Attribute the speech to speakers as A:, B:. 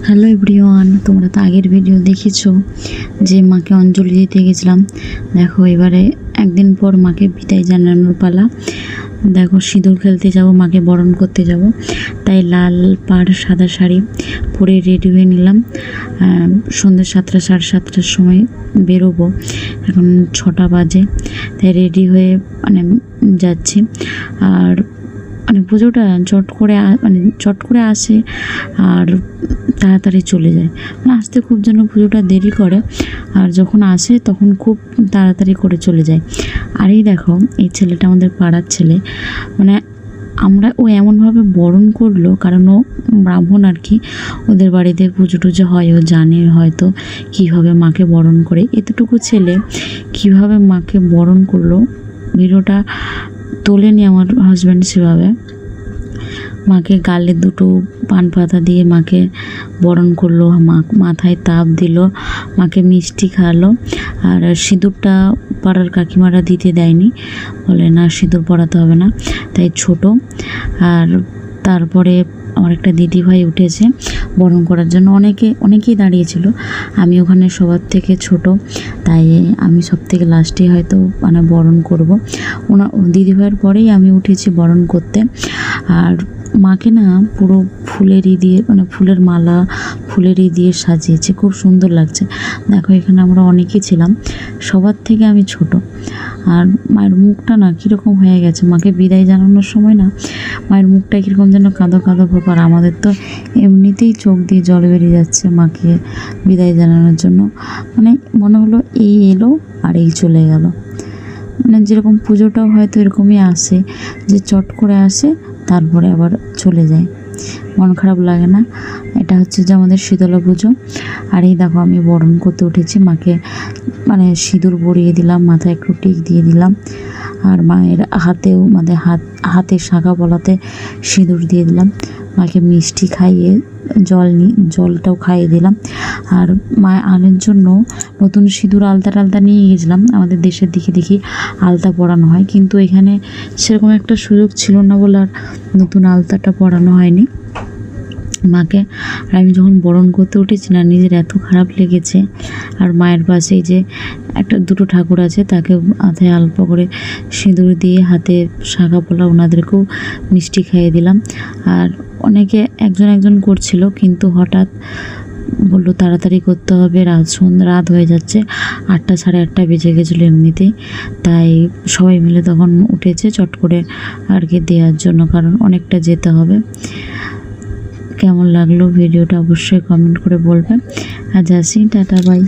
A: Hello everyone, তোমরা তো আগের ভিডিও দেখেছো যে মাকে অঞ্জলি দিতে গেছিলাম। দেখো এবারে একদিন পর মাকে বিদায় জানানোর পালা। দেখো সিঁদুর খেলতে যাব, মাকে বরণ করতে যাব, তাই লাল পাড় সাদা শাড়ি পরে রেডি হয়ে নিলাম। সন্ধ্যে 7টা 7:30টার সময় বেরোবো, এখন 6টা বাজে, তাই রেডি হয়ে যাচ্ছি। আর পুজোটা চট করে আসে আর তাড়াতাড়ি চলে যায়, আসতে খুব যেন পুজোটা দেরি করে, আর যখন আসে তখন খুব তাড়াতাড়ি করে চলে যায়। আর এই দেখো এই ছেলেটা আমাদের পাড়ার ছেলে, ও এমনভাবে বরণ করলো, কারণ ও ব্রাহ্মণ আর কি, ওদের বাড়িতে পুজো টুজো হয়, ও জানে হয়তো কীভাবে মাকে বরণ করে। এতটুকু ছেলে কীভাবে মাকে বরণ করলো ভিডিওটা তোলেনি আমার হাজব্যান্ড সেভাবে। মাকে গালে দুটো পান পাতা দিয়ে মাকে বরণ করলো, মাথায় তাপ দিল, মাকে মিষ্টি খাওয়ালো। আর সিঁদুরটা পাড়ার কাকিমারা দিতে দেয়নি, বলে না সিঁদুর পরাতে হবে না, তাই ছোট। আর তারপরে আমার একটা দিদিভাই উঠেছে বরণ করার জন্য, অনেকেই দাঁড়িয়েছিল, আমি ওখানে সবার থেকে ছোট, তাই আমি সব থেকে লাস্টে হয়তো বরণ করব। দিদিভাইয়ের পরেই আমি উঠেছি বরণ করতে। আর মাকে না পুরো ফুলেরই দিয়ে ফুলের মালা ফুলেরই দিয়ে সাজিয়েছে, খুব সুন্দর লাগছে। দেখো এখানে আমরা অনেকেই ছিলাম, সবার থেকে আমি ছোট। আর মায়ের মুখটা না কীরকম হয়ে গেছে, মাকে বিদায় জানানোর সময় না মায়ের মুখটা কীরকম যেন কাঁদো কাঁদো ব্যাপার। আমাদের তো এমনিতেই চোখ দিয়ে জল বেরিয়ে যাচ্ছে মাকে বিদায় জানানোর জন্য, মনে হলো এই এলো আর এই চলে গেল। যেরকম পুজোটাও হয়তো এরকমই আসে, যে চট করে আসে তারপরে আবার চলে যায়, মন খারাপ লাগে না? এটা হচ্ছে যে আমাদের শীতলা পুজো। আর এই দেখো আমি বরণ করতে উঠেছি, মাকে সিঁদুর পরিয়ে দিলাম, মাথায় একটু টিক দিয়ে দিলাম, আর মায়ের হাতেও হাতের শাঁখা পলাতে সিঁদুর দিয়ে দিলাম, মাকে মিষ্টি খাইয়ে জলটাও খাইয়ে দিলাম। আর মায়ের আনার জন্য নতুন সিঁদুর আলতা নিয়ে গেছিলাম, আমাদের দেশের দিকে দেখি আলতা পরানো হয়, কিন্তু এখানে সেরকম একটা সুযোগ ছিল না বলে আর নতুন আলতাটা পরানো হয়নি মাকে। আর আমি যখন বরণ করতে উঠেছি না, নিজের এত খারাপ লেগেছে। আর মায়ের পাশেই যে দুটো ঠাকুর আছে, তাকে মাথায় অল্প করে সিঁদুর দিয়ে হাতে শাঁখা পলা, ওনাদেরকেও মিষ্টি খাইয়ে দিলাম। আর অনেকে একজন করছিল, কিন্তু হঠাৎ বললো তাড়াতাড়ি করতে হবে, রাত হয়ে যাচ্ছে, 8টা 8:30 বেজে গেছিলো এমনিতেই, তাই সবাই মিলে তখন উঠেছে চট করে আর কি দেওয়ার জন্য, কারণ অনেকটা যেতে হবে। কেমন লাগলো ভিডিওটা অবশ্যই কমেন্ট করে বলবেন। আজ আসি, টাটা বাই।